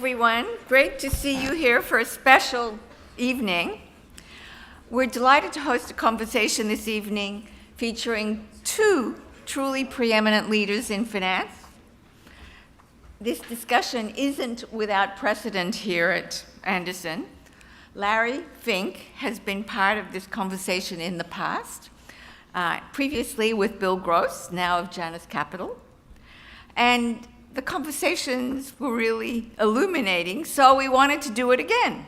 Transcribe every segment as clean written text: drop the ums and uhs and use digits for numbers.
everyone. Great to see you here for a special evening. We're delighted to host a conversation this evening featuring two truly preeminent leaders in finance. This discussion isn't without precedent here at Anderson. Larry Fink has been part of this conversation in the past, previously with Bill Gross, now of Janus Capital. And the conversations were really illuminating, so we wanted to do it again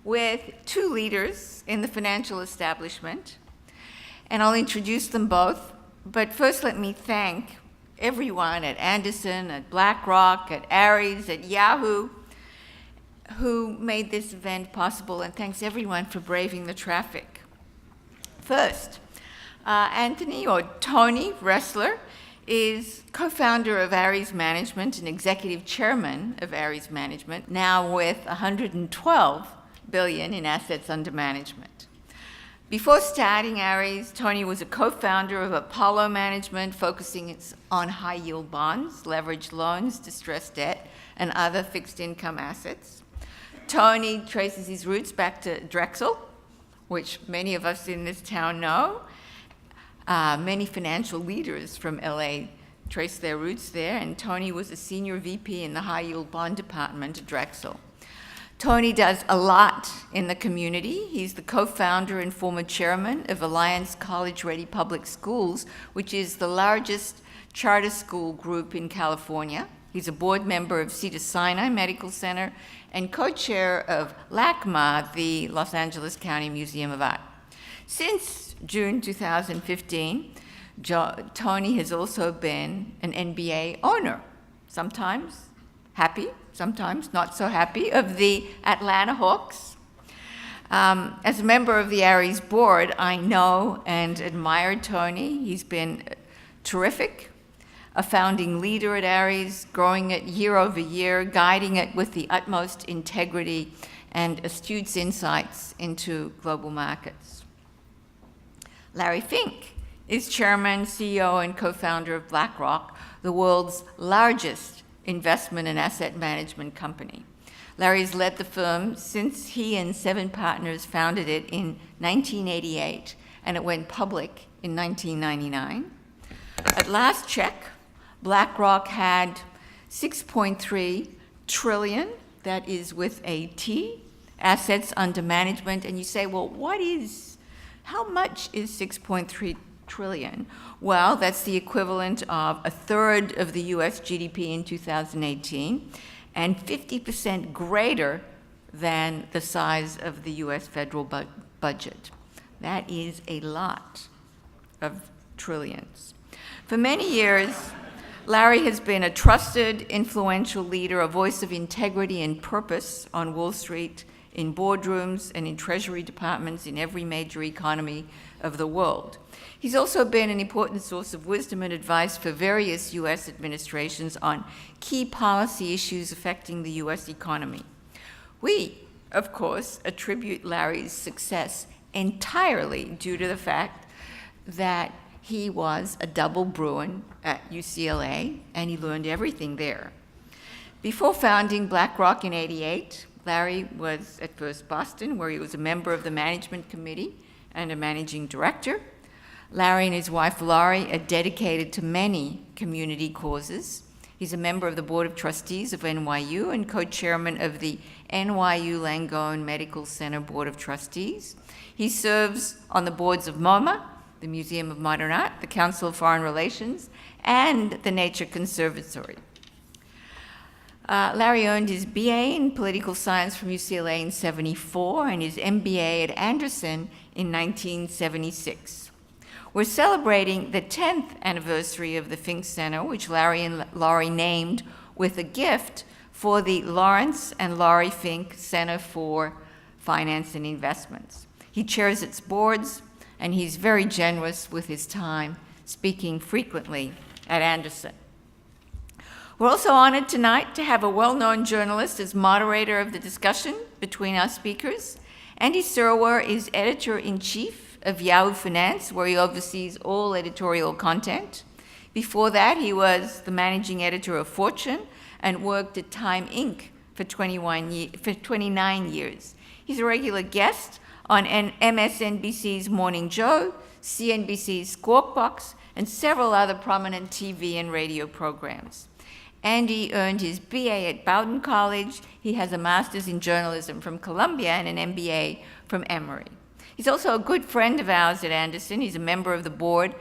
with two leaders in the financial establishment. And I'll introduce them both, but first let me thank everyone at Anderson, at BlackRock, at Ares, at Yahoo, who made this event possible, and thanks everyone for braving the traffic. First, Anthony, or Tony Ressler, is co-founder of Ares Management and executive chairman of Ares Management, now with $112 billion in assets under management. Before starting Ares, Tony was a co-founder of Apollo Management, focusing on high-yield bonds, leveraged loans, distressed debt, and other fixed-income assets. Tony traces his roots back to Drexel, which many of us in this town know. Many financial leaders from LA trace their roots there, and Tony was a senior VP in the high-yield bond department at Drexel. Tony does a lot in the community. He's the co-founder and former chairman of Alliance College Ready Public Schools, which is the largest charter school group in California. He's a board member of Cedars-Sinai Medical Center and co-chair of LACMA, the Los Angeles County Museum of Art. Since June 2015, Tony has also been an NBA owner, sometimes happy, sometimes not so happy, of the Atlanta Hawks. As a member of the Ares board, I know and admire Tony. He's been terrific, a founding leader at Ares, growing it year over year, guiding it with the utmost integrity and astute insights into global markets. Larry Fink is chairman, CEO, and co-founder of BlackRock, the world's largest investment and asset management company. Larry's led the firm since he and 7 partners founded it in 1988, and it went public in 1999. At last check, BlackRock had 6.3 trillion, that is with a T, assets under management. And you say, well, how much is 6.3 trillion? Well, that's the equivalent of a third of the US GDP in 2018 and 50% greater than the size of the US federal budget. That is a lot of trillions. For many years, Larry has been a trusted, influential leader, a voice of integrity and purpose on Wall Street, in boardrooms and in treasury departments in every major economy of the world. He's also been an important source of wisdom and advice for various US administrations on key policy issues affecting the US economy. We, of course, attribute Larry's success entirely due to the fact that he was a double Bruin at UCLA, and he learned everything there. Before founding BlackRock in '88, Larry was at first Boston, where he was a member of the management committee and a managing director. Larry and his wife Laurie are dedicated to many community causes. He's a member of the Board of Trustees of NYU and co-chairman of the NYU Langone Medical Center Board of Trustees. He serves on the boards of MoMA, the Museum of Modern Art, the Council of Foreign Relations, and the Nature Conservatory. Larry earned his BA in political science from UCLA in '74 and his MBA at Anderson in 1976. We're celebrating the 10th anniversary of the Fink Center, which Larry and Laurie named with a gift for the Lawrence and Laurie Fink Center for Finance and Investments. He chairs its boards, and he's very generous with his time, speaking frequently at Anderson. We're also honored tonight to have a well-known journalist as moderator of the discussion between our speakers. Andy Serwer is editor-in-chief of Yahoo Finance, where he oversees all editorial content. Before that, he was the managing editor of Fortune and worked at Time Inc. for 29 years. He's a regular guest on MSNBC's Morning Joe, CNBC's Squawk Box, and several other prominent TV and radio programs. Andy earned his BA at Bowdoin College. He has a master's in journalism from Columbia and an MBA from Emory. He's also a good friend of ours at Anderson. He's a member of the board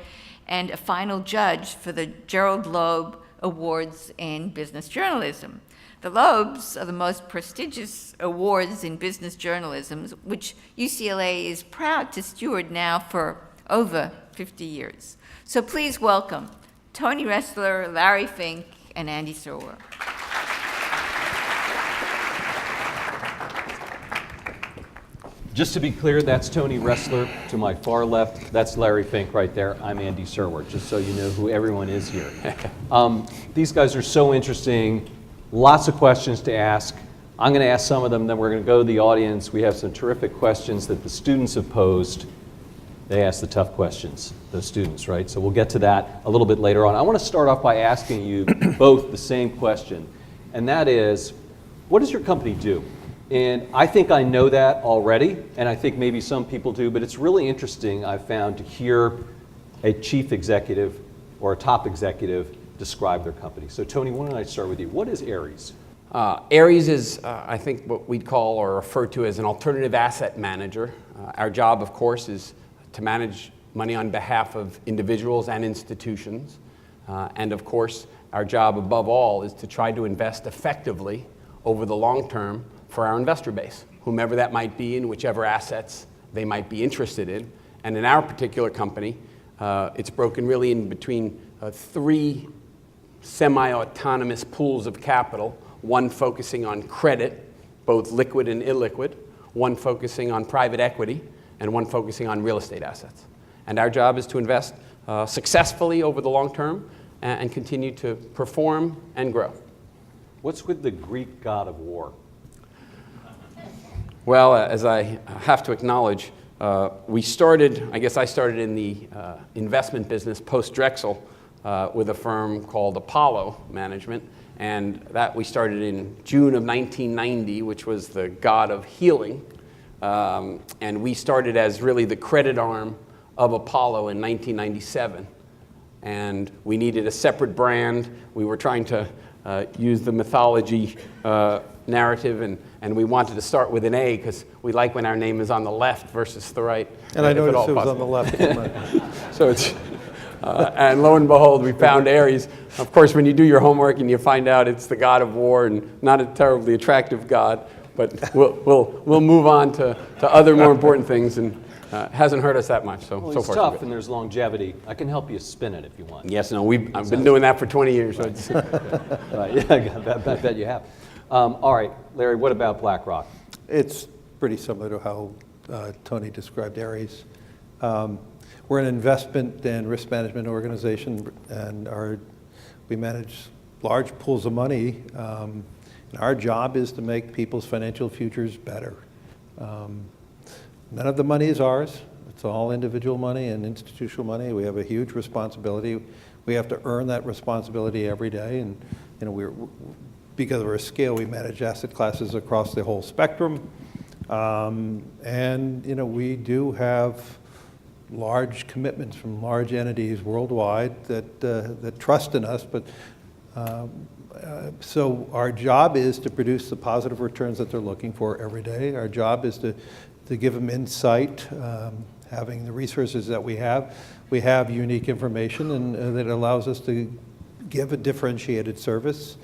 and a final judge for the Gerald Loeb Awards in Business Journalism. The Loebs are the most prestigious awards in business journalism, which UCLA is proud to steward now for over 50 years. So please welcome Tony Ressler, Larry Fink, and Andy Serwer. Just to be clear, that's Tony Ressler to my far left. That's Larry Fink right there. I'm Andy Serwer, just so you know who everyone is here. These guys are so interesting. Lots of questions to ask. I'm going to ask some of them, then we're going to go to the audience. We have some terrific questions that the students have posed. They ask the tough questions, those students, right? So we'll get to that a little bit later on. I want to start off by asking you both the same question, and that is, what does your company do? And I think I know that already, and I think maybe some people do, but it's really interesting, I've found, to hear a chief executive or a top executive describe their company. So Tony, why don't I start with you? What is Ares? Ares is, I think, what we'd call or refer to as an alternative asset manager. Our job, of course, is to manage money on behalf of individuals and institutions. And of course, our job above all is to try to invest effectively over the long term for our investor base, whomever that might be in whichever assets they might be interested in. And in our particular company, it's broken really in between three semi-autonomous pools of capital, one focusing on credit, both liquid and illiquid, one focusing on private equity, and one focusing on real estate assets. And our job is to invest successfully over the long term and continue to perform and grow. What's with the Greek god of war? Well, as I have to acknowledge, I started in the investment business post-Drexel with a firm called Apollo Management, and that we started in June of 1990, which was the god of healing. And we started as really the credit arm of Apollo in 1997. And we needed a separate brand. We were trying to use the mythology narrative, and we wanted to start with an A because we like when our name is on the left versus the right. And I noticed it was on the left. So it's, and lo and behold, we found Ares. Of course, when you do your homework and you find out it's the god of war and not a terribly attractive god, but we'll move on to other more important things, and hasn't hurt us that much. So Well, so it's far tough, so good. and there's longevity. I can help you spin it if you want. Yes, no, I've been doing that for 20 years. So it's, Right, yeah, I bet you have. All right, Larry, what about BlackRock? It's pretty similar to how Tony described Ares. We're an investment and risk management organization, and we manage large pools of money. And our job is to make people's financial futures better. None of the money is ours. It's all individual money and institutional money. We have a huge responsibility. We have to earn that responsibility every day. And because of our scale, we manage asset classes across the whole spectrum. And we do have large commitments from large entities worldwide that trust in us. But so our job is to produce the positive returns that they're looking for every day. Our job is to give them insight, having the resources that we have. We have unique information, and that allows us to give a differentiated service.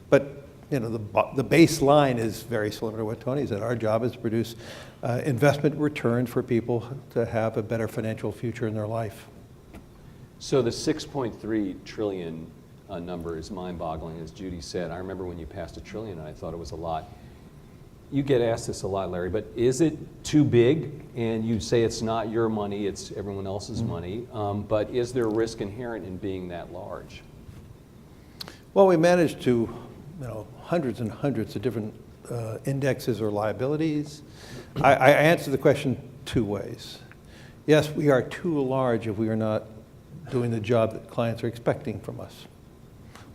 But the baseline is very similar to what Tony said. Our job is to produce investment returns for people to have a better financial future in their life. So the 6.3 trillion number is mind-boggling, as Judy said. I remember when you passed $1 trillion, and I thought it was a lot. You get asked this a lot, Larry, but is it too big? And you say it's not your money, it's everyone else's money. But is there risk inherent in being that large? Well, we manage to, hundreds and hundreds of different indexes or liabilities. I answer the question two ways. Yes, we are too large if we are not doing the job that clients are expecting from us.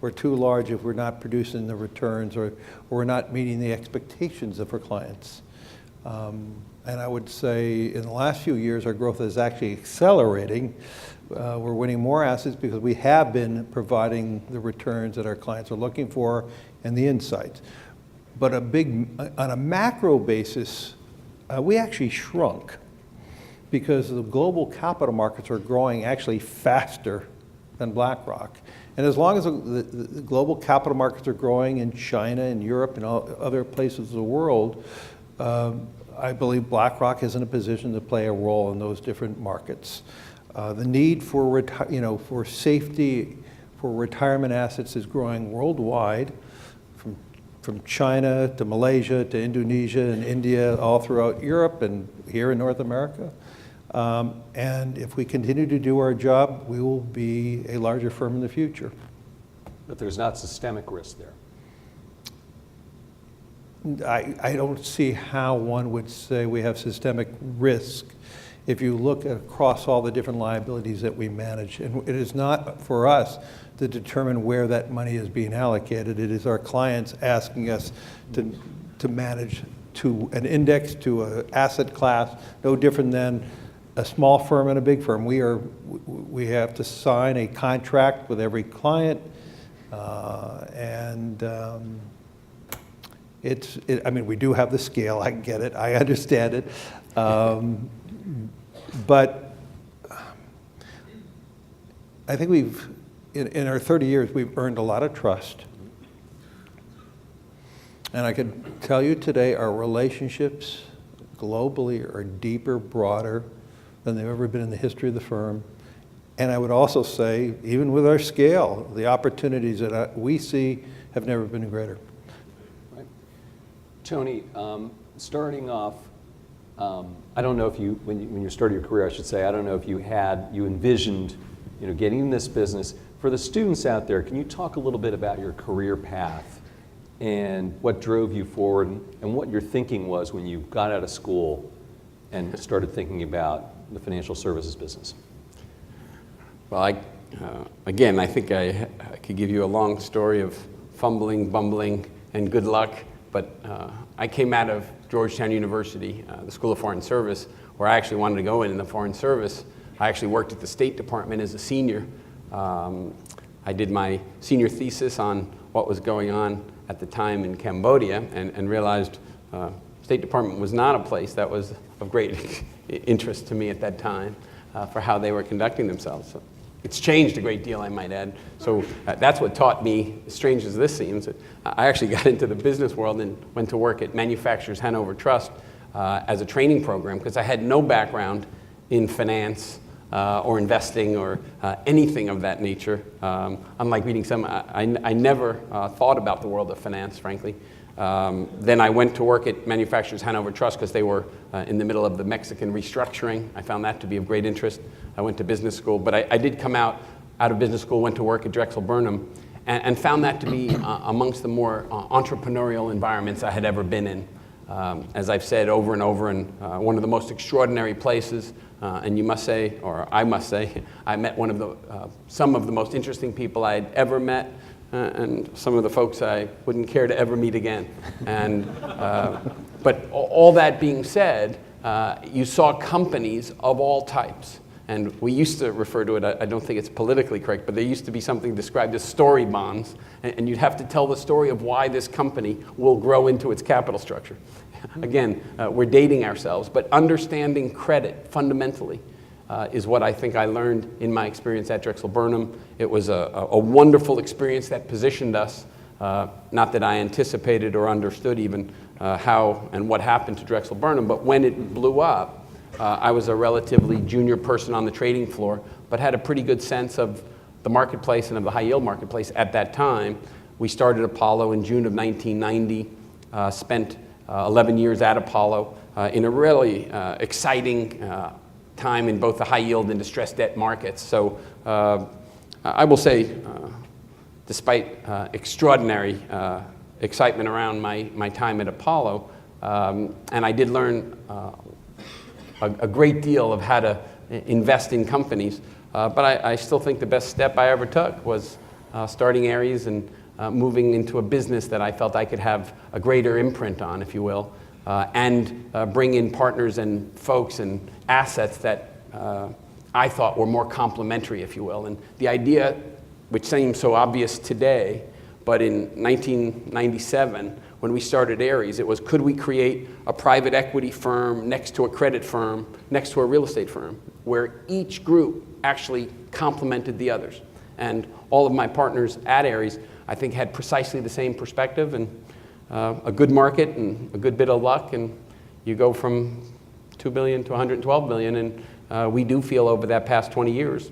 we're too large if we're not producing the returns or we're not meeting the expectations of our clients. And I would say in the last few years, our growth is actually accelerating. We're winning more assets because we have been providing the returns that our clients are looking for and the insights. But on a macro basis, we actually shrunk because the global capital markets are growing actually faster than BlackRock. And as long as the global capital markets are growing in China and Europe and other places of the world, I believe BlackRock is in a position to play a role in those different markets. The need for for safety for retirement assets is growing worldwide, from China to Malaysia to Indonesia and India, all throughout Europe and here in North America. And if we continue to do our job, we will be a larger firm in the future. But there's not systemic risk there. I don't see how one would say we have systemic risk if you look across all the different liabilities that we manage. And it is not for us to determine where that money is being allocated. It is our clients asking us to manage to an index, to an asset class, no different than a small firm and a big firm. We have to sign a contract with every client, I mean, we do have the scale. I get it. I understand it. But I think in our 30 years, we've earned a lot of trust. And I can tell you today, our relationships globally are deeper, broader than they've ever been in the history of the firm. And I would also say, even with our scale, the opportunities that we see have never been greater. Tony, starting off, I don't know if when you started your career, I should say, I don't know if you envisioned, getting in this business. For the students out there, can you talk a little bit about your career path and what drove you forward and what your thinking was when you got out of school and started thinking about the financial services business? Well, again, I think I could give you a long story of fumbling, bumbling, and good luck. But I came out of Georgetown University, the School of Foreign Service, where I actually wanted to go in the Foreign Service. I actually worked at the State Department as a senior. I did my senior thesis on what was going on at the time in Cambodia and realized State Department was not a place that was of great interest to me at that time for how they were conducting themselves. So it's changed a great deal, I might add. So that's what taught me, as strange as this seems, I actually got into the business world and went to work at Manufacturers Hanover Trust as a training program because I had no background in finance or investing or anything of that nature. Unlike reading some, I never thought about the world of finance, frankly. Then I went to work at Manufacturers Hanover Trust because they were in the middle of the Mexican restructuring. I found that to be of great interest. I went to business school, but I did come out of business school, went to work at Drexel Burnham, and found that to be amongst the more entrepreneurial environments I had ever been in. As I've said over and over, and one of the most extraordinary places, and you must say, or I must say, I met some of the most interesting people I had ever met, and some of the folks I wouldn't care to ever meet again. But all that being said, you saw companies of all types. And we used to refer to it, I don't think it's politically correct, but there used to be something described as story bonds. And you'd have to tell the story of why this company will grow into its capital structure. Again, we're dating ourselves, but understanding credit fundamentally is what I think I learned in my experience at Drexel Burnham. It was a wonderful experience that positioned us, not that I anticipated or understood even how and what happened to Drexel Burnham, but when it blew up, I was a relatively junior person on the trading floor, but had a pretty good sense of the marketplace and of the high yield marketplace at that time. We started Apollo in June of 1990, spent 11 years at Apollo in a really exciting time in both the high yield and distressed debt markets. So I will say, despite extraordinary excitement around my time at Apollo, and I did learn a great deal of how to invest in companies, but I still think the best step I ever took was starting Ares and moving into a business that I felt I could have a greater imprint on, if you will, and bring in partners and folks and assets that I thought were more complementary, if you will. And the idea, which seems so obvious today, but in 1997, when we started Ares, it was, could we create a private equity firm next to a credit firm, next to a real estate firm, where each group actually complemented the others. And all of my partners at Ares, I think, had precisely the same perspective, and a good market and a good bit of luck, and you go from $2 billion to $112 billion, and we do feel over that past 20 years,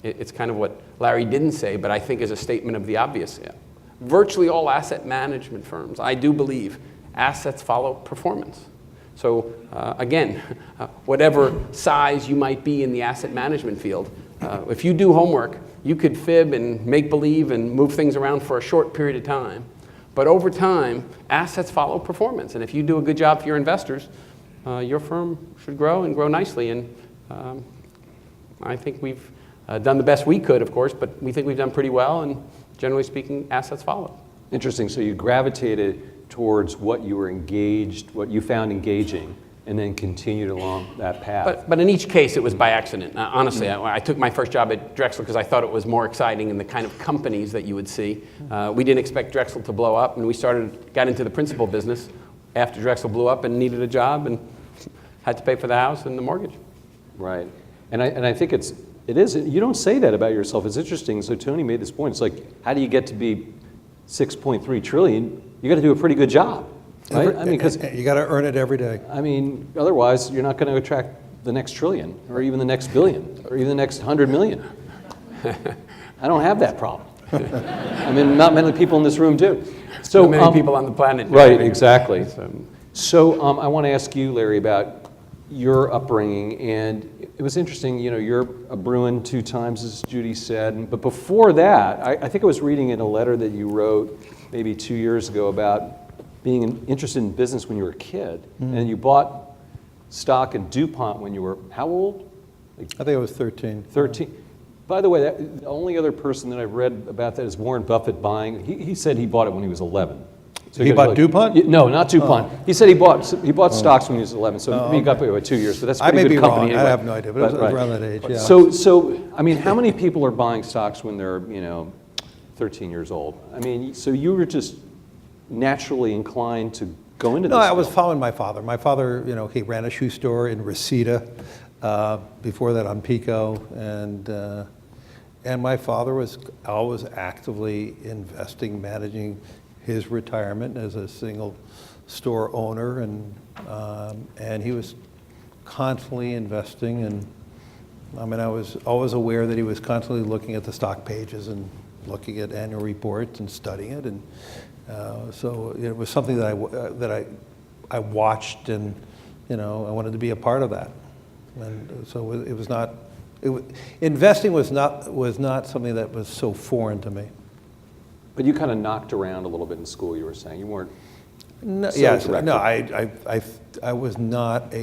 it's kind of what Larry didn't say, but I think is a statement of the obvious. Yeah. Virtually all asset management firms, I do believe, assets follow performance. So again, whatever size you might be in the asset management field, if you do homework, you could fib and make believe and move things around for a short period of time. But over time, assets follow performance. And if you do a good job for your investors, your firm should grow and grow nicely. And I think we've done the best we could, of course, but we think we've done pretty well. And generally speaking, assets follow. Interesting. So you gravitated towards what you were engaged, what you found engaging, and then continued along that path. But in each case, it was by accident. Honestly, I took my first job at Drexel because I thought it was more exciting in the kind of companies that you would see. We didn't expect Drexel to blow up, and we got into the principal business after Drexel blew up and needed a job and had to pay for the house and the mortgage. Right. And I think it is, you don't say that about yourself. It's interesting. So Tony made this point. It's like, how do you get to be 6.3 trillion? You got to do a pretty good job, right? I mean, because you got to earn it every day. I mean, otherwise you're not going to attract the next trillion, or even the next billion, or even the next 100 million. I don't have that problem. I mean, not many people in this room do. So many people on the planet. Right, exactly. So I want to ask you, Larry, about your upbringing, and it was interesting, you know, you're a Bruin 2 times, as Judy said, but before that, I think I was reading in a letter that you wrote maybe 2 years ago about being interested in business when you were a kid, and you bought stock in DuPont when you were, how old? I think it was 13. 13. By the way, the only other person that I've read about that is Warren Buffett buying, he said he bought it when he was 11. So he bought DuPont? No, not DuPont. Oh. He said he bought stocks when he was 11, so he got by 2 years, but that's a pretty good company anyway. I have no idea, but it was around that age, yeah. So, I mean, how many people are buying stocks when they're, 13 years old? I mean, so you were just naturally inclined to go into this? No, I was following my father. My father, he ran a shoe store in Reseda, before that on Pico, and my father was always actively investing, managing his retirement as a single store owner, and he was constantly investing, and I mean, I was always aware that he was constantly looking at the stock pages and looking at annual reports and studying it, and so it was something that I watched, and I wanted to be a part of that, and so it was not. Investing was not something that was so foreign to me. But you kind of knocked around a little bit in school, you were saying. You weren't directed. No, I was not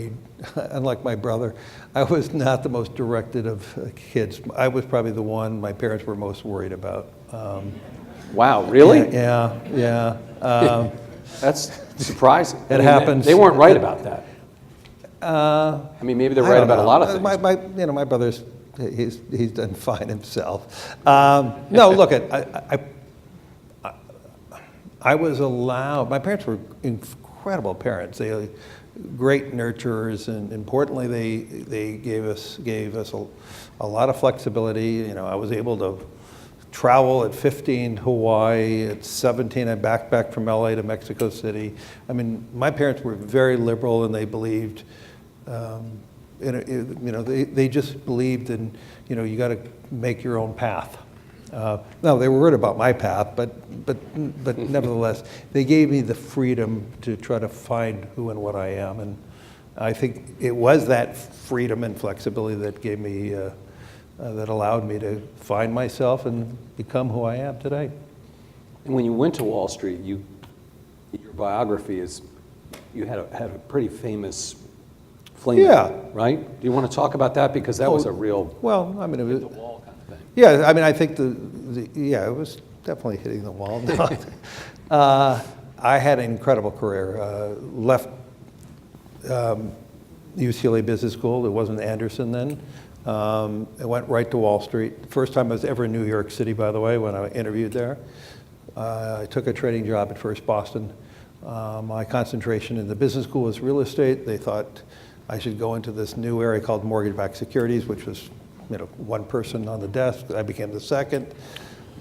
unlike my brother, I was not the most directed of kids. I was probably the one my parents were most worried about. Wow, really? Yeah. That's surprising. It happens. They weren't right about that. I mean, maybe they're right about a lot of things. My brother's, he's done fine himself. No, look, I was allowed, my parents were incredible parents. They were great nurturers, and importantly, they gave us a lot of flexibility. I was able to travel at 15 to Hawaii, at 17 I backpacked from LA to Mexico City. I mean, my parents were very liberal, and they believed, they just believed in, you got to make your own path. No, they were worried about my path, but nevertheless, they gave me the freedom to try to find who and what I am, and I think it was that freedom and flexibility that gave me, that allowed me to find myself and become who I am today. And when you went to Wall Street, your biography is, you had a pretty famous fling, right? Do you want to talk about that, because that was a real well, I mean, it was the wall kind of thing. Yeah, I mean, I think yeah, it was definitely hitting the wall. I had an incredible career. Left UCLA Business School. It wasn't Anderson then. I went right to Wall Street. First time I was ever in New York City, by the way, when I interviewed there. I took a trading job at First Boston. My concentration in the business school was real estate. They thought I should go into this new area called mortgage-backed securities, which was, one person on the desk. I became the second.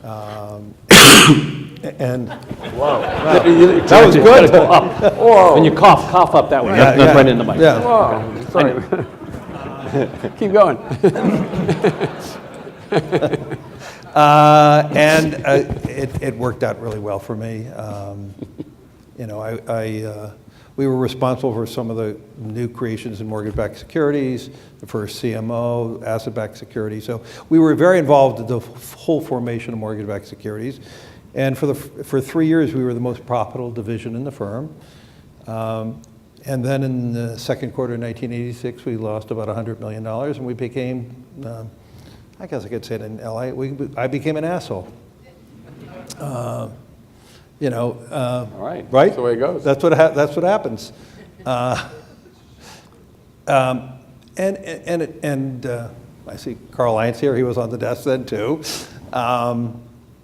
And Whoa. that was good. Whoa. When you cough up that way. Yeah, That's yeah. right in the mic. Yeah. Whoa. Sorry. Keep going. It worked out really well for me. We were responsible for some of the new creations in mortgage-backed securities, the first CMO, asset-backed securities. So we were very involved in the whole formation of mortgage-backed securities. And for 3 years, we were the most profitable division in the firm. And then in the second quarter of 1986, we lost about $100 million, and we became, I guess I could say it in LA, I became an asshole. All right. Right? That's the way it goes. That's what happens. I see Carl Lyons here. He was on the desk then too.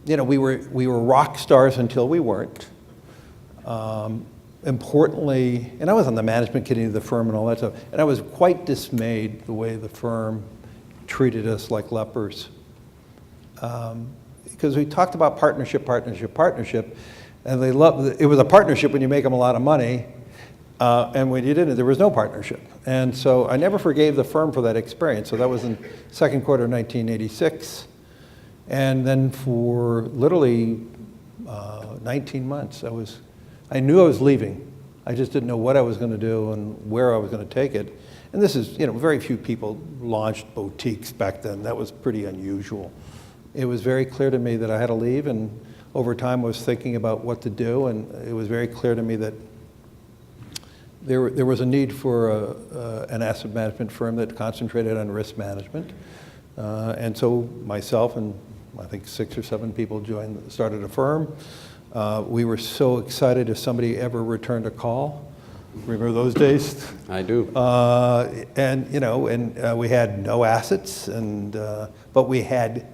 We were rock stars until we weren't. Importantly, and I was on the management committee of the firm and all that stuff, and I was quite dismayed the way the firm treated us like lepers. Because we talked about partnership, and it was a partnership when you make them a lot of money, and when you didn't, there was no partnership. And so I never forgave the firm for that experience. So that was in second quarter of 1986. And then for literally 19 months, I knew I was leaving. I just didn't know what I was going to do and where I was going to take it. And this is, very few people launched boutiques back then. That was pretty unusual. It was very clear to me that I had to leave, and over time I was thinking about what to do, and it was very clear to me that there was a need for an asset management firm that concentrated on risk management. And so myself and I think 6 or 7 people started a firm. We were so excited if somebody ever returned a call. Remember those days? I do. We had no assets, but we had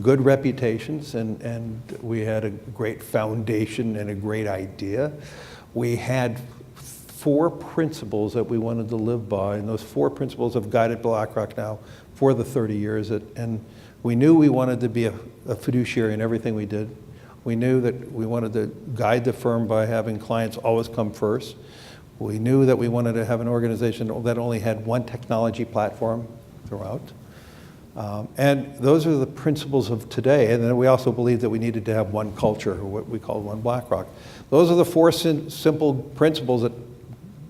good reputations, and we had a great foundation and a great idea. We had 4 principles that we wanted to live by, and those 4 principles have guided BlackRock now for the 30 years. And we knew we wanted to be a fiduciary in everything we did. We knew that we wanted to guide the firm by having clients always come first. We knew that we wanted to have an organization that only had one technology platform throughout. And those are the principles of today. And then we also believed that we needed to have one culture, or what we call one BlackRock. Those are the 4 simple principles that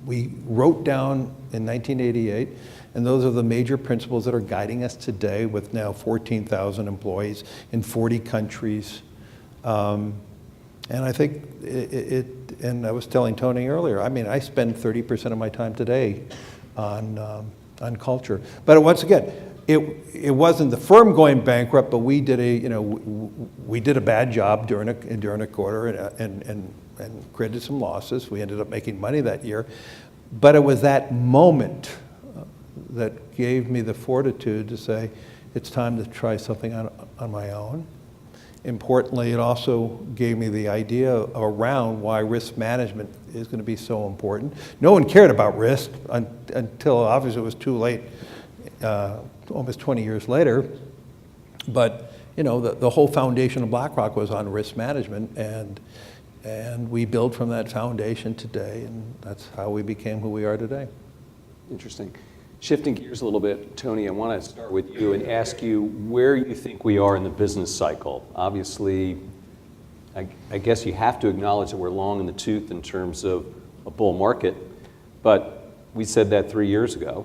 we wrote down in 1988. And those are the major principles that are guiding us today with now 14,000 employees in 40 countries. And I think and I was telling Tony earlier, I spend 30% of my time today on culture. But once again, it wasn't the firm going bankrupt, but we did a bad job during a quarter and created some losses. We ended up making money that year. But it was that moment that gave me the fortitude to say, it's time to try something on my own. Importantly, it also gave me the idea around why risk management is going to be so important. No one cared about risk until obviously it was too late, almost 20 years later. But the whole foundation of BlackRock was on risk management, and we build from that foundation today, and that's how we became who we are today. Interesting. Shifting gears a little bit, Tony, I want to start with you and ask you where you think we are in the business cycle. Obviously, I guess you have to acknowledge that we're long in the tooth in terms of a bull market, but we said that 3 years ago.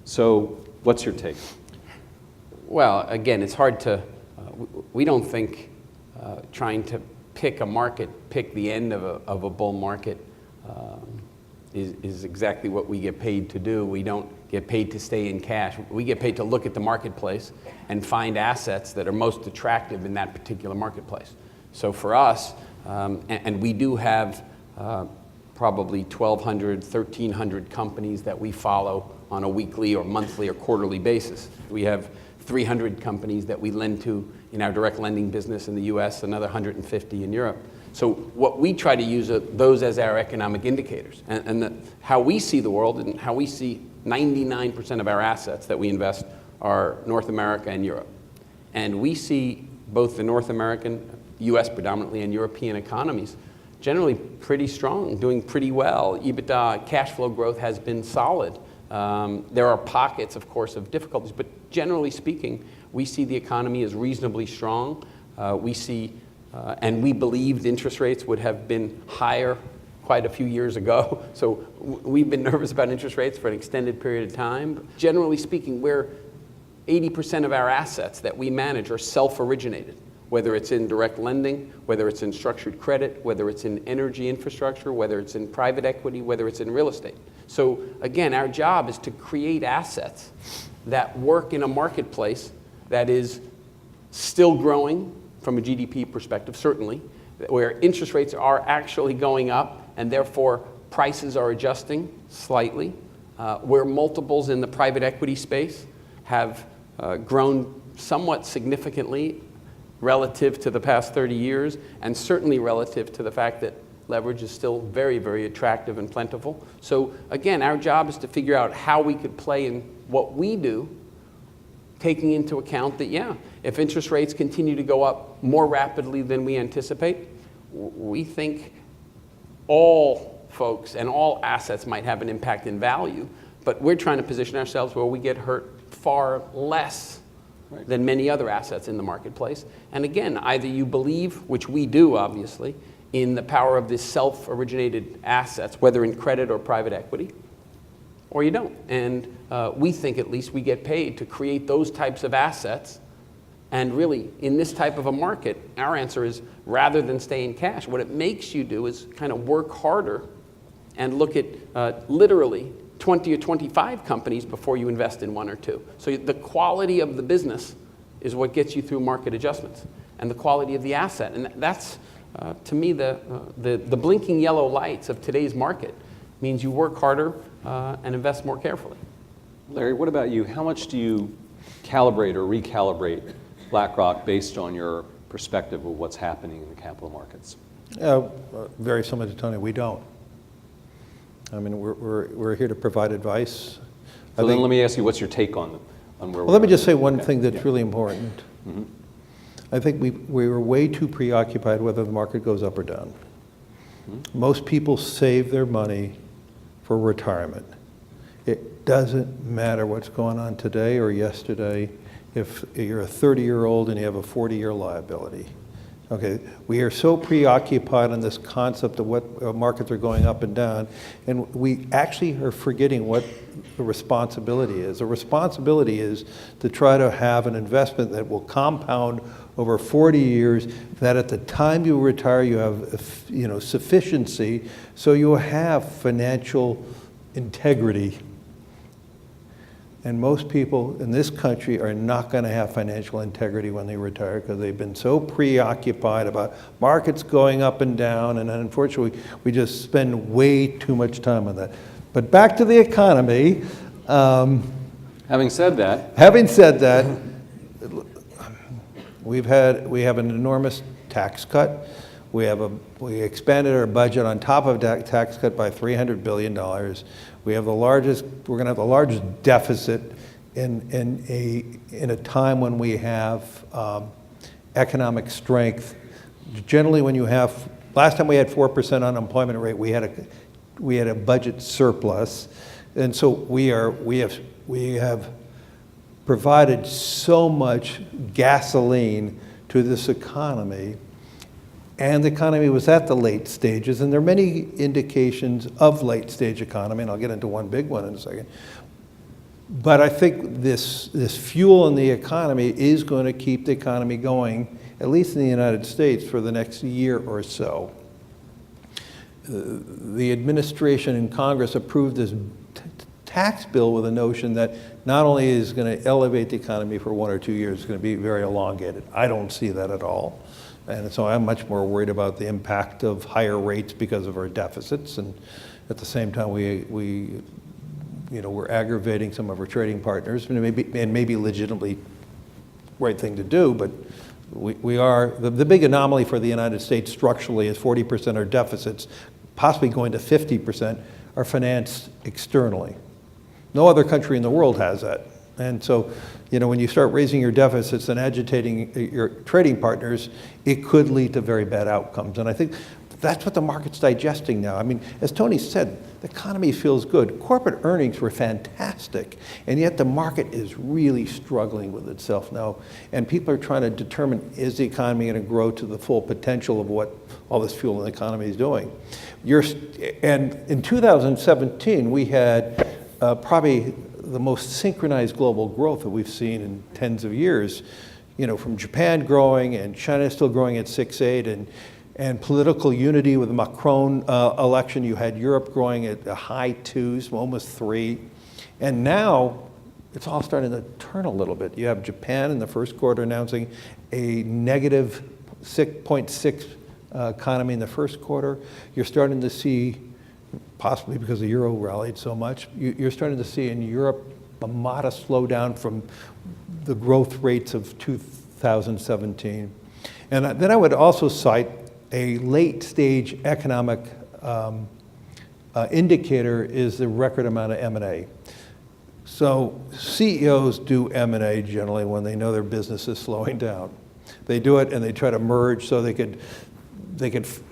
So what's your take? Well, again, it's hard to, we don't think trying to pick a market, pick the end of a bull market is exactly what we get paid to do. We don't get paid to stay in cash. We get paid to look at the marketplace and find assets that are most attractive in that particular marketplace. So for us, and we do have probably 1,200, 1,300 companies that we follow on a weekly or monthly or quarterly basis. We have 300 companies that we lend to in our direct lending business in the US, another 150 in Europe. So what we try to use are those as our economic indicators. And how we see the world and how we see 99% of our assets that we invest are North America and Europe. And we see both the North American, US predominantly, and European economies generally pretty strong, doing pretty well. EBITDA, cash flow growth has been solid. There are pockets, of course, of difficulties, but generally speaking, we see the economy as reasonably strong. We see, and we believed interest rates would have been higher quite a few years ago. So we've been nervous about interest rates for an extended period of time. Generally speaking, 80% of our assets that we manage are self-originated, whether it's in direct lending, whether it's in structured credit, whether it's in energy infrastructure, whether it's in private equity, whether it's in real estate. So again, our job is to create assets that work in a marketplace that is still growing from a GDP perspective, certainly, where interest rates are actually going up and therefore prices are adjusting slightly, where multiples in the private equity space have grown somewhat significantly relative to the past 30 years, and certainly relative to the fact that leverage is still very, very attractive and plentiful. So again, our job is to figure out how we could play in what we do, taking into account that, yeah, if interest rates continue to go up more rapidly than we anticipate, we think all folks and all assets might have an impact in value, but we're trying to position ourselves where we get hurt far less than many other assets in the marketplace. And again, either you believe, which we do obviously, in the power of this self-originated assets, whether in credit or private equity, or you don't. And we think at least we get paid to create those types of assets. And really, in this type of a market, our answer is rather than stay in cash, what it makes you do is kind of work harder and look at literally 20 or 25 companies before you invest in one or two. So the quality of the business is what gets you through market adjustments, and the quality of the asset. And that's, to me, the blinking yellow lights of today's market means you work harder and invest more carefully. Larry, what about you? How much do you calibrate or recalibrate BlackRock based on your perspective of what's happening in the capital markets? Very similar to Tony, we don't. I mean, we're here to provide advice. So then let me ask you, what's your take on where we're Well, let me at? just say one thing that's really important. Mm-hmm. I think we were way too preoccupied whether the market goes up or down. Mm-hmm. Most people save their money for retirement. It doesn't matter what's going on today or yesterday if you're a 30-year-old and you have a 40-year liability. Okay, we are so preoccupied on this concept of what markets are going up and down, and we actually are forgetting what the responsibility is. The responsibility is to try to have an investment that will compound over 40 years, that at the time you retire you have sufficiency, so you have financial integrity. And most people in this country are not going to have financial integrity when they retire because they've been so preoccupied about markets going up and down, and unfortunately, we just spend way too much time on that. But back to the economy. Having said that, we have an enormous tax cut. We expanded our budget on top of that tax cut by $300 billion. We're going to have the largest deficit in a time when we have economic strength. Generally, last time we had 4% unemployment rate, we had a budget surplus, and so we have provided so much gasoline to this economy. And the economy was at the late stages, and there are many indications of late-stage economy, and I'll get into one big one in a second. But I think this fuel in the economy is going to keep the economy going, at least in the United States, for the next year or so. the administration and Congress approved this tax bill with a notion that not only is going to elevate the economy for 1 or 2 years, it's going to be very elongated. I don't see that at all. And so I'm much more worried about the impact of higher rates because of our deficits. And at the same time, we're aggravating some of our trading partners, and maybe legitimately right thing to do, but we are, the big anomaly for the United States structurally is 40% our deficits, possibly going to 50%, are financed externally. No other country in the world has that. And so, when you start raising your deficits and agitating your trading partners, it could lead to very bad outcomes. And I think that's what the market's digesting now. I mean, as Tony said, the economy feels good. Corporate earnings were fantastic, and yet the market is really struggling with itself now. And people are trying to determine, is the economy going to grow to the full potential of what all this fuel in the economy is doing? And in 2017, we had probably the most synchronized global growth that we've seen in tens of years. From Japan growing and China still growing at 6.8, and political unity with the Macron election. You had Europe growing at the high 2s, almost 3. And now it's all starting to turn a little bit. You have Japan in the first quarter announcing a negative 6.6 economy in the first quarter. You're starting to see, possibly because the euro rallied so much, you're starting to see in Europe a modest slowdown from the growth rates of 2017. And then I would also cite a late stage economic indicator is the record amount of M&A. So CEOs do M&A generally when they know their business is slowing down. They do it and they try to merge so they could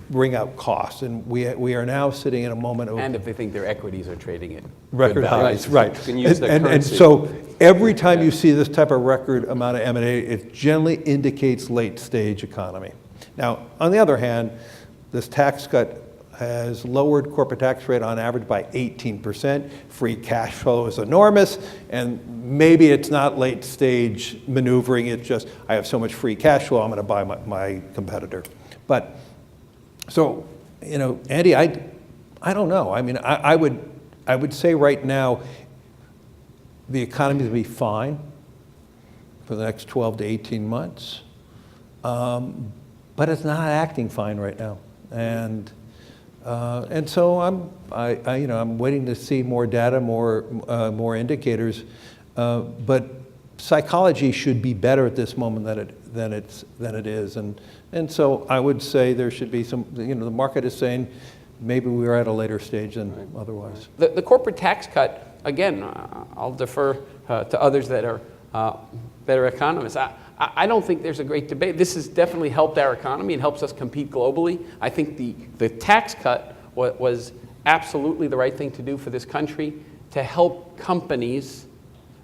bring out costs. And we are now sitting in a moment of... And if they think their equities are trading at record highs, right. You can use that and currency. so every time you see this type of record amount of M&A, it generally indicates late stage economy. Now, on the other hand, this tax cut has lowered corporate tax rate on average by 18%. Free cash flow is enormous, and maybe it's not late stage maneuvering, it's just, I have so much free cash flow, I'm gonna buy my competitor. But, so, Andy, I don't know. I mean, I would say right now, the economy will be fine for the next 12 to 18 months. But it's not acting fine right now, and so I'm waiting to see more data, more indicators. But psychology should be better at this moment than it is, and so I would say there should be some. The market is saying maybe we are at a later stage than otherwise. The corporate tax cut, again, I'll defer to others that are better economists. I don't think there's a great debate. This has definitely helped our economy and helps us compete globally. I think the tax cut was absolutely the right thing to do for this country to help companies.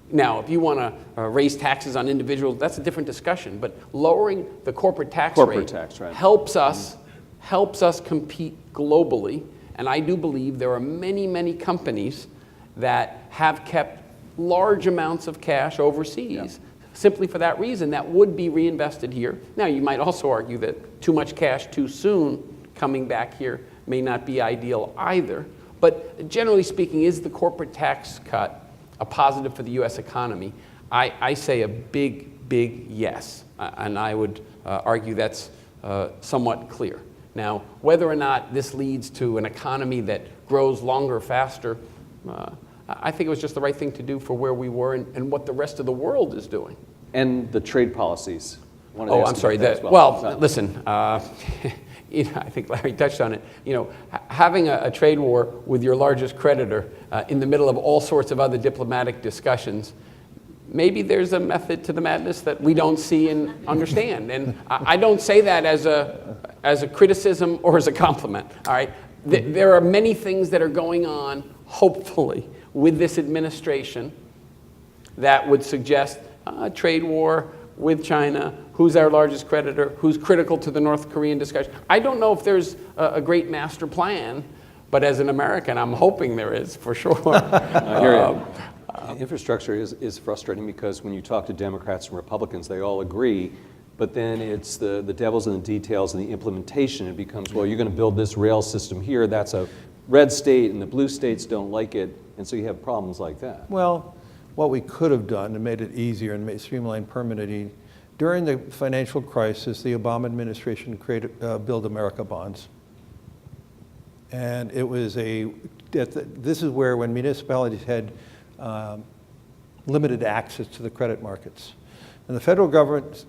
Now, if you want to raise taxes on individuals, that's a different discussion. But lowering the corporate tax rate helps us compete globally. And I do believe there are many, many companies that have kept large amounts of cash overseas. Simply for that reason, that would be reinvested here. Now, you might also argue that too much cash too soon coming back here may not be ideal either. But generally speaking, is the corporate tax cut a positive for the U.S. economy? I say a big, big yes. And I would argue that's somewhat clear. Now, whether or not this leads to an economy that grows longer, faster, I think it was just the right thing to do for where we were and what the rest of the world is doing. And the trade policies. Oh, I'm sorry. Listen, I think Larry touched on it. Having a trade war with your largest creditor in the middle of all sorts of other diplomatic discussions, maybe there's a method to the madness that we don't see and understand. And I don't say that as a criticism or as a compliment. All right, there are many things that are going on, hopefully, with this administration that would suggest a trade war with China, who's our largest creditor, who's critical to the North Korean discussion. I don't know if there's a great master plan, but as an American, I'm hoping there is, for sure. I hear you. Infrastructure is frustrating because when you talk to Democrats and Republicans, they all agree but then it's the devil's in the details and the implementation. It becomes, well, you're going to build this rail system here. That's a red state, and the blue states don't like it, and so you have problems like that. Well, what we could have done and made it easier and streamlined permitting, during the financial crisis, the Obama administration created Build America bonds. And it was this is where when municipalities had limited access to the credit markets. And the federal government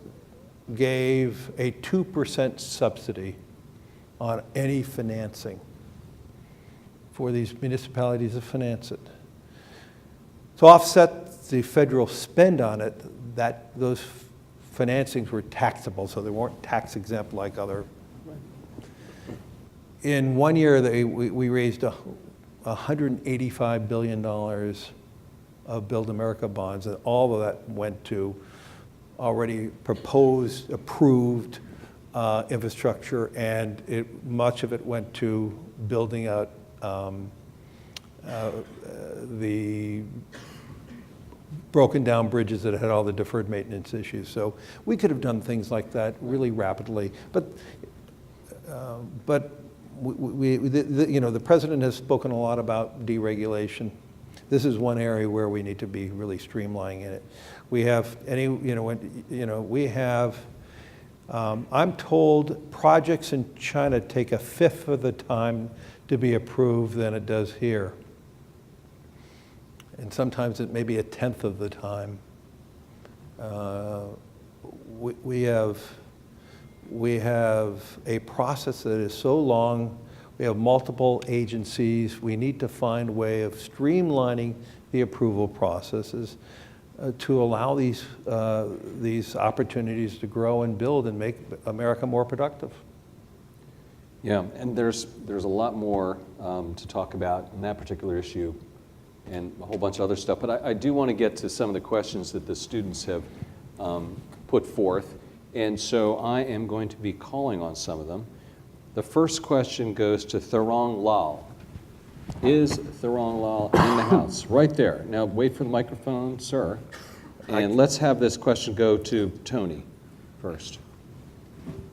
gave a 2% subsidy on any financing for these municipalities to finance it. To offset the federal spend on it, those financings were taxable, so they weren't tax exempt like other. In 1 year, we raised $185 billion of Build America bonds, and all of that went to already proposed, approved infrastructure, and much of it went to building out the broken down bridges that had all the deferred maintenance issues. So we could have done things like that really rapidly, but the president has spoken a lot about deregulation. This is one area where we need to be really streamlining it. We have I'm told projects in China take 1/5 of the time to be approved than it does here. And sometimes it may be 1/10 of the time. We have a process that is so long. We have multiple agencies. We need to find a way of streamlining the approval processes to allow these opportunities to grow and build and make America more productive. Yeah, and there's a lot more to talk about in that particular issue and a whole bunch of other stuff. But I do want to get to some of the questions that the students have put forth. And so I am going to be calling on some of them. The first question goes to Thurong Lal. Is Thurong Lal in the house? Right there. Now wait for the microphone, sir. And let's have this question go to Tony first.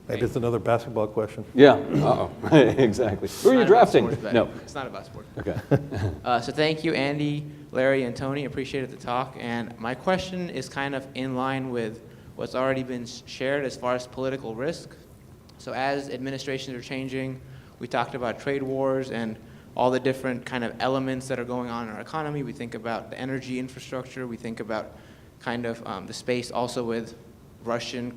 Maybe it's another basketball question. Yeah, uh-oh, exactly. Who are you drafting? No. It's not about sports. Okay. So thank you, Andy, Larry, and Tony. Appreciated the talk. And my question is kind of in line with what's already been shared as far as political risk. So as administrations are changing, we talked about trade wars and all the different kind of elements that are going on in our economy. We think about the energy infrastructure. We think about kind of the space also with Russian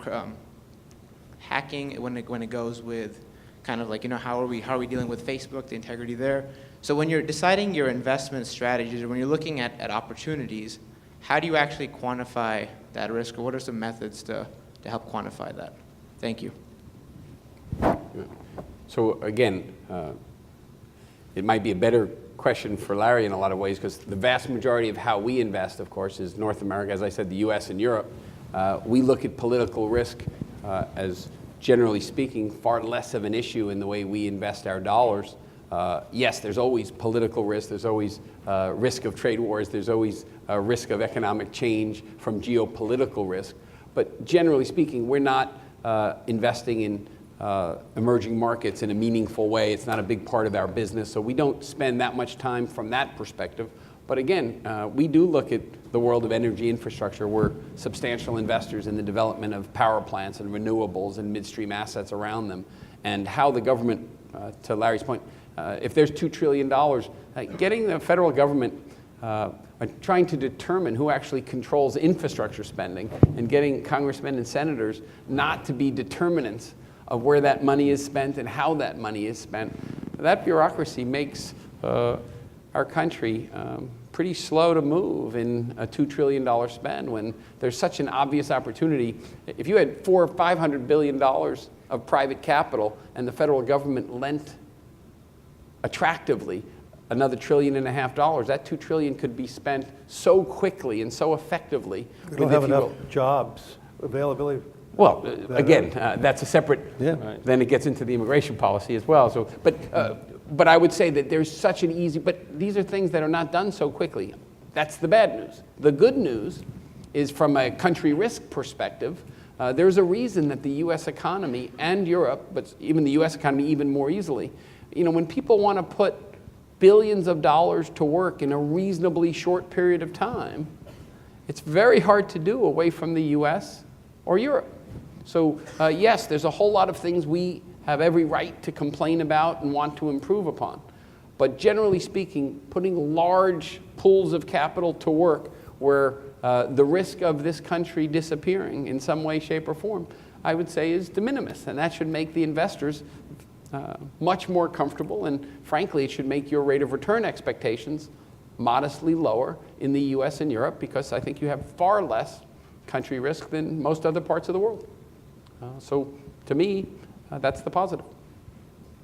hacking when it goes with kind of like, how are we dealing with Facebook, the integrity there. So when you're deciding your investment strategies or when you're looking at opportunities, how do you actually quantify that risk, or what are some methods to help quantify that? Thank you. So again, it might be a better question for Larry in a lot of ways, because the vast majority of how we invest, of course, is North America. As I said, the US and Europe. We look at political risk as, generally speaking, far less of an issue in the way we invest our dollars. Yes, there's always political risk, there's always risk of trade wars, there's always risk of economic change from geopolitical risk. But generally speaking, we're not investing in emerging markets in a meaningful way. It's not a big part of our business, so we don't spend that much time from that perspective. But again, we do look at the world of energy infrastructure. We're substantial investors in the development of power plants and renewables and midstream assets around them. And how the government, to Larry's point, if there's $2 trillion, getting the federal government trying to determine who actually controls infrastructure spending and getting congressmen and senators not to be determinants of where that money is spent and how that money is spent, that bureaucracy makes our country pretty slow to move in a $2 trillion spend when there's such an obvious opportunity. If you had $400 or $500 billion of private capital and the federal government lent attractively another $1.5 trillion, that $2 trillion could be spent so quickly and so effectively. We don't have enough jobs, availability. Well, again, that's a separate, then it gets into the immigration policy as well. So, but I would say that there's such an easy, but these are things that are not done so quickly. That's the bad news. The good news is from a country risk perspective, There's a reason that the US economy and Europe, but even the US economy even more easily, when people want to put billions of dollars to work in a reasonably short period of time, it's very hard to do away from the US or Europe. So yes, there's a whole lot of things we have every right to complain about and want to improve upon. But generally speaking, putting large pools of capital to work where the risk of this country disappearing in some way, shape, or form, I would say is de minimis. And that should make the investors much more comfortable. And frankly, it should make your rate of return expectations modestly lower in the US and Europe, because I think you have far less country risk than most other parts of the world. So to me, that's the positive.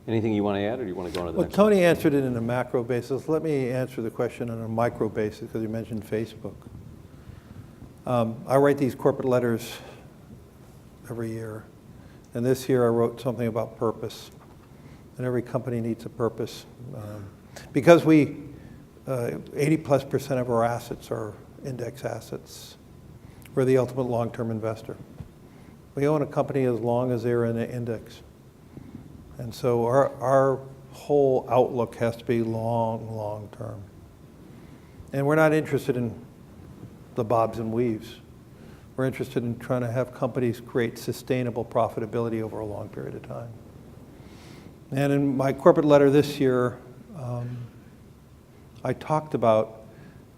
Anything you want to add, or do you want to go on to the Well, next Tony answered it in a macro basis. Let me answer the question on a micro basis, because you mentioned Facebook. I write these corporate letters every year. And this year I wrote something about purpose. And every company needs a purpose. Because 80+% of our assets are index assets. We're the ultimate long-term investor. We own a company as long as they're in an index. And so our whole outlook has to be long term. And we're not interested in the bobs and weaves. We're interested in trying to have companies create sustainable profitability over a long period of time. And in my corporate letter this year, I talked about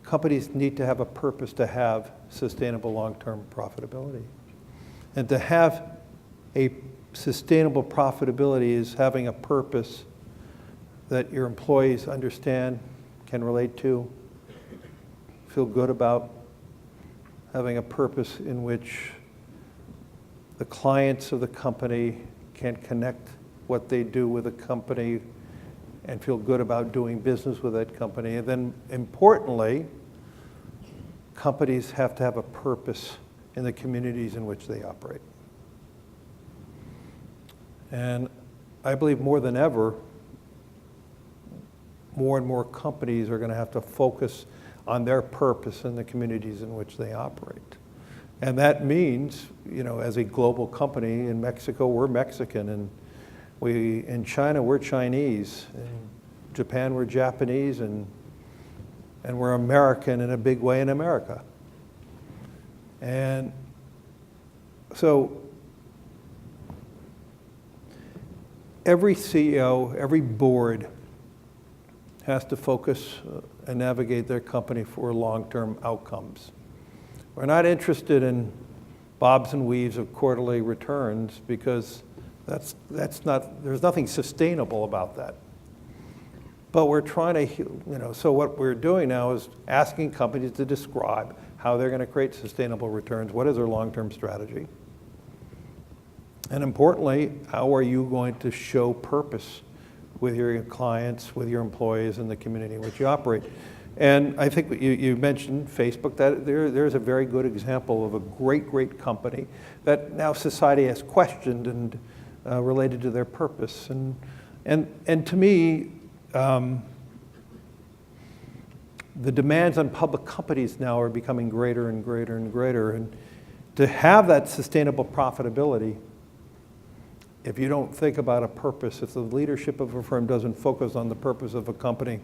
companies need to have a purpose to have sustainable long-term profitability. And to have a sustainable profitability is having a purpose that your employees understand, can relate to, feel good about, having a purpose in which the clients of the company can connect what they do with the company and feel good about doing business with that company. And then importantly, companies have to have a purpose in the communities in which they operate. And I believe more than ever, more and more companies are going to have to focus on their purpose in the communities in which they operate. And that means, as a global company, in Mexico, we're Mexican, and in China, we're Chinese. In Japan, we're Japanese, and we're American in a big way in America. And so every CEO, every board has to focus and navigate their company for long-term outcomes. We're not interested in bobs and weaves of quarterly returns, because there's nothing sustainable about that. But we're trying to, so what we're doing now is asking companies to describe how they're going to create sustainable returns. What is their long-term strategy? And importantly, how are you going to show purpose with your clients, with your employees, in the community in which you operate? And I think you mentioned Facebook. That there's a very good example of a great company that now society has questioned and related to their purpose. And to me, the demands on public companies now are becoming greater and greater and greater. And to have that sustainable profitability, if you don't think about a purpose, if the leadership of a firm doesn't focus on the purpose of a company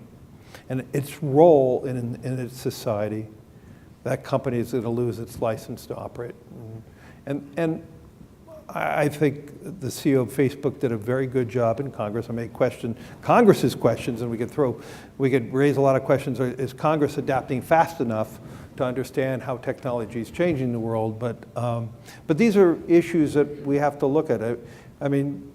and its role in its society, that company is going to lose its license to operate. And I think the CEO of Facebook did a very good job in Congress. I may question Congress's questions, and we could raise a lot of questions. Is Congress adapting fast enough to understand how technology is changing the world? But these are issues that we have to look at. I mean,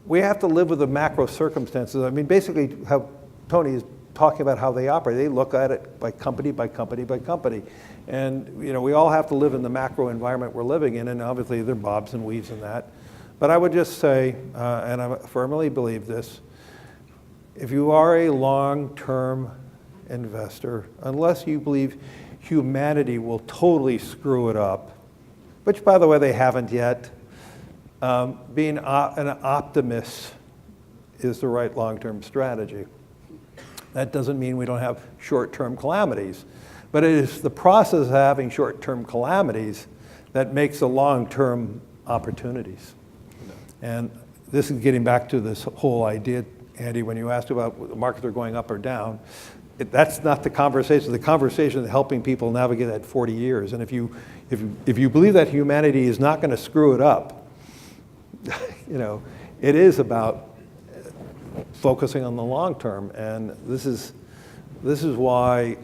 we have to live with the macro circumstances. I mean, basically how Tony is talking about how they operate. They look at it by company, by company, by company. And we all have to live in the macro environment we're living in, and obviously there are bobs and weaves in that. But I would just say, and I firmly believe this, if you are a long-term investor, unless you believe humanity will totally screw it up, which by the way they haven't yet, being an optimist is the right long-term strategy. That doesn't mean we don't have short-term calamities, but it is the process of having short-term calamities that makes the long-term opportunities. And this is getting back to this whole idea, Andy, when you asked about the markets are going up or down, that's not the conversation. The conversation is helping people navigate that 40 years. And if you believe that humanity is not going to screw it up, it is about focusing on the long term. And this is why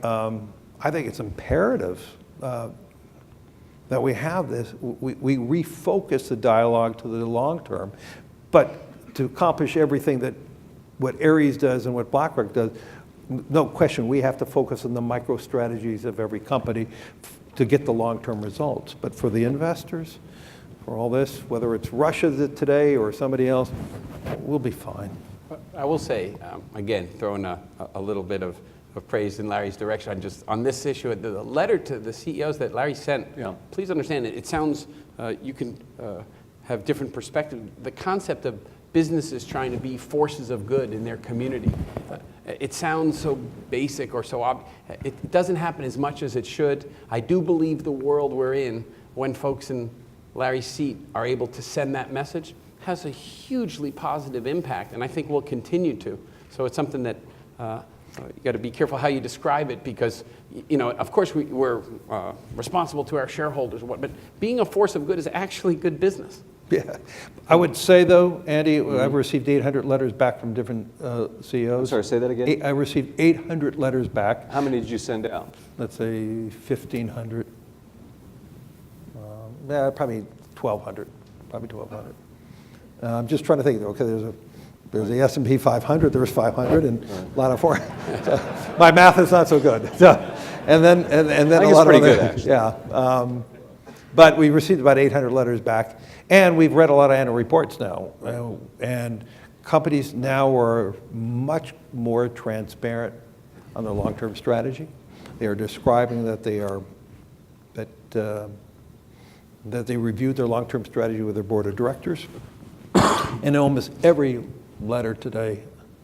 I think it's imperative that we have this. We refocus the dialogue to the long term, but to accomplish everything that what Ares does and what BlackRock does, no question, we have to focus on the micro strategies of every company to get the long-term results. But for the investors, for all this, whether it's Russia today or somebody else, we'll be fine. I will say, again, throwing a little bit of praise in Larry's direction on this issue, the letter to the CEOs that Larry sent, please understand, it sounds, you can have different perspectives. The concept of businesses trying to be forces of good in their community, it sounds so basic or so obvious. It doesn't happen as much as it should. I do believe the world we're in, when folks in Larry's seat are able to send that message, has a hugely positive impact, and I think will continue to. So it's something that you got to be careful how you describe it, because of course we're responsible to our shareholders, but being a force of good is actually good business. Yeah, I would say though, Andy, I've received 800 letters back from different CEOs. I'm sorry, say that again? I received 800 letters back. How many did you send out? Let's say 1,500. Probably 1,200. Probably 1,200. I'm just trying to think. Okay, there's the S&P 500. There's 500, and a lot of foreign. So my math is not so good. So, and then a lot of other. Good, yeah. But we received about 800 letters back, and we've read a lot of annual reports now. And companies now are much more transparent on their long-term strategy. They are describing that that they reviewed their long-term strategy with their board of directors. And almost every letter today,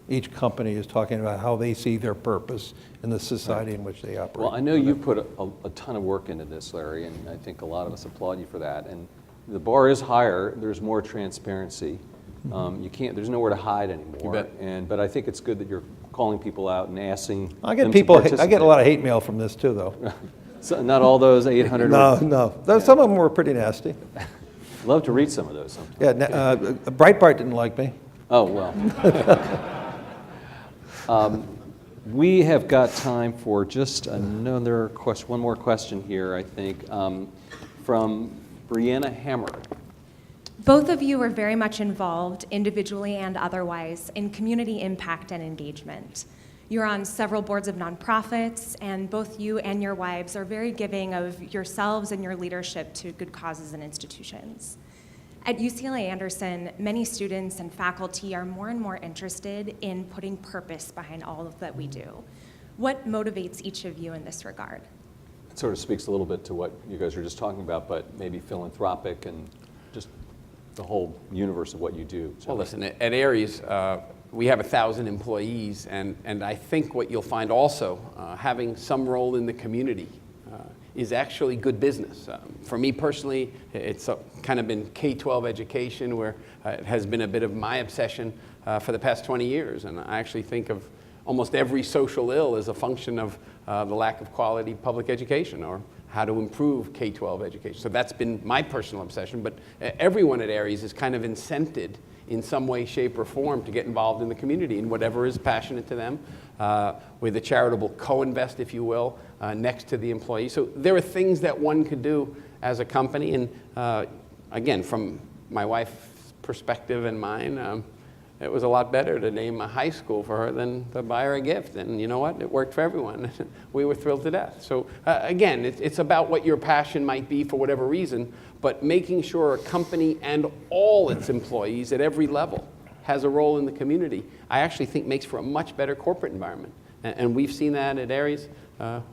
each company is talking about how they see their purpose in the society in which they operate. Well, I know you've put a ton of work into this, Larry, and I think a lot of us applaud you for that. And the bar is higher. There's more transparency. There's nowhere to hide anymore. But I think it's good that you're calling people out and asking I get them to participate. I get a lot of hate mail from this too, though. So not all those 800. No. Some of them were pretty nasty. Love to read some of those sometimes. Yeah, Breitbart didn't like me. Oh, well. We have got time for just another question, one more question here, I think, from Brianna Hammer. Both of you are very much involved, individually and otherwise, in community impact and engagement. You're on several boards of nonprofits, and both you and your wives are very giving of yourselves and your leadership to good causes and institutions. At UCLA Anderson, many students and faculty are more and more interested in putting purpose behind all of that we do. What motivates each of you in this regard? It sort of speaks a little bit to what you guys were just talking about, but maybe philanthropic and just the whole universe of what you do. So. Well, listen, at Ares, we have 1,000 employees, and I think what you'll find also, having some role in the community is actually good business. For me personally, it's kind of been K-12 education, where it has been a bit of my obsession for the past 20 years, and I actually think of almost every social ill as a function of the lack of quality public education, or how to improve K-12 education. So that's been my personal obsession, but everyone at Ares is kind of incented in some way, shape, or form to get involved in the community in whatever is passionate to them, with a charitable co-invest, if you will, next to the employee. So there are things that one could do as a company, and again, from my wife's perspective and mine, it was a lot better to name a high school for her than to buy her a gift. And you know what? It worked for everyone. We were thrilled to death. So again, it's about what your passion might be for whatever reason, but making sure a company and all its employees at every level has a role in the community, I actually think makes for a much better corporate environment. And we've seen that at Ares.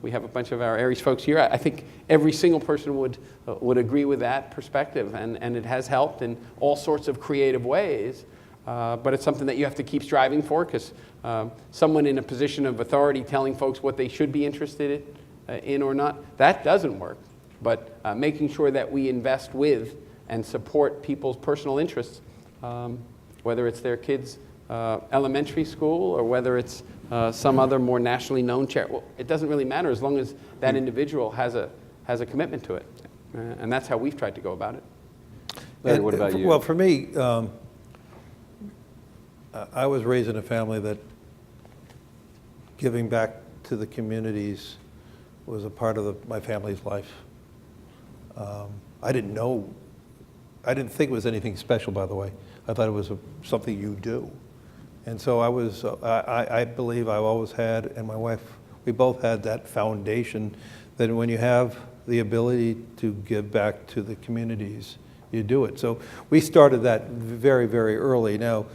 We have a bunch of our Ares folks here. I think every single person would agree with that perspective, and it has helped in all sorts of creative ways. But it's something that you have to keep striving for, because someone in a position of authority telling folks what they should be interested in or not, that doesn't work. but making sure that we invest with and support people's personal interests, whether it's their kids' elementary school or whether it's some other more nationally known charity. Well, it doesn't really matter as long as that individual has a commitment to it. And that's how we've tried to go about it. Larry, what about you? Well, for me, I was raised in a family that giving back to the communities was a part of my family's life. I didn't think it was anything special, by the way. I thought it was something you do. And so I believe I've always had, and my wife, we both had that foundation that when you have the ability to give back to the communities, you do it. So we started that very, very early. Now,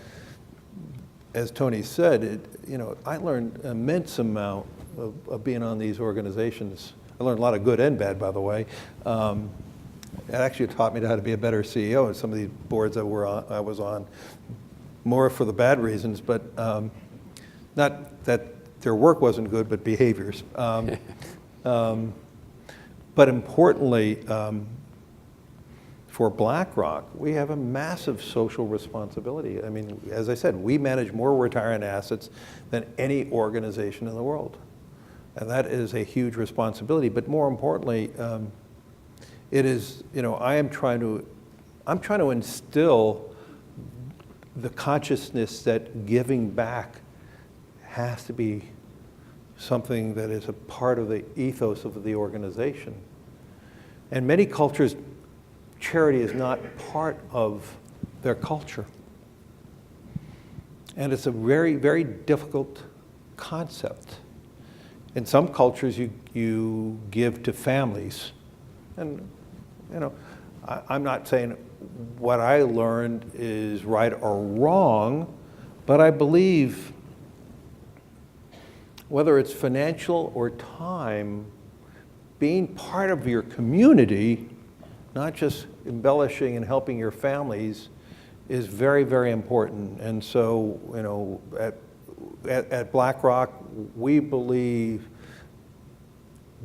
as Tony said, I learned an immense amount of being on these organizations. I learned a lot of good and bad, by the way. It actually taught me how to be a better CEO in some of these boards that I was on, more for the bad reasons, but not that their work wasn't good, but behaviors. But importantly, for BlackRock, we have a massive social responsibility. I mean, as I said, we manage more retirement assets than any organization in the world. And that is a huge responsibility. But more importantly, it is, I'm trying to instill the consciousness that giving back has to be something that is a part of the ethos of the organization. And many cultures, charity is not part of their culture. And it's a very, very difficult concept. In some cultures, you give to families. And, I'm not saying what I learned is right or wrong, but I believe whether it's financial or time, being part of your community, not just embellishing and helping your families, is very, very important. And so, at BlackRock, we believe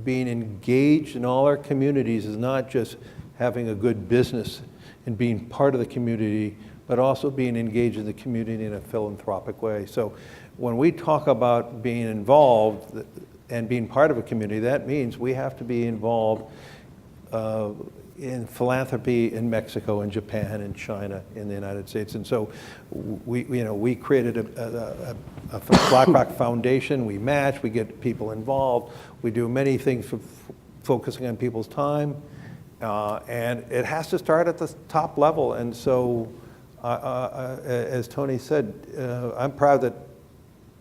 being engaged in all our communities is not just having a good business and being part of the community, but also being engaged in the community in a philanthropic way. So when we talk about being involved and being part of a community, that means we have to be involved in philanthropy in Mexico and Japan and China in the United States. And so we created a BlackRock Foundation. We match, we get people involved. We do many things for focusing on people's time. And it has to start at the top level. And so, as Tony said, I'm proud that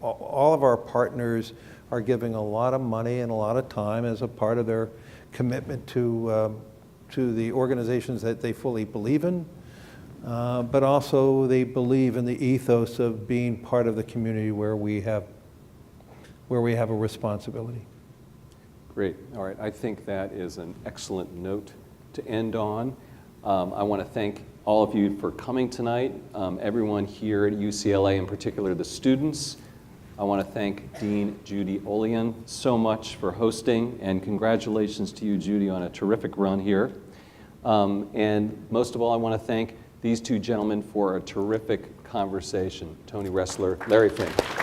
all of our partners are giving a lot of money and a lot of time as a part of their commitment to the organizations that they fully believe in, but also they believe in the ethos of being part of the community where we have a responsibility. Great. All right. I think that is an excellent note to end on. I want to thank all of you for coming tonight, everyone here at UCLA, in particular the students. I want to thank Dean Judy Olian so much for hosting, and congratulations to you, Judy, on a terrific run here. And most of all, I want to thank these two gentlemen for a terrific conversation, Tony Ressler, Larry Fink.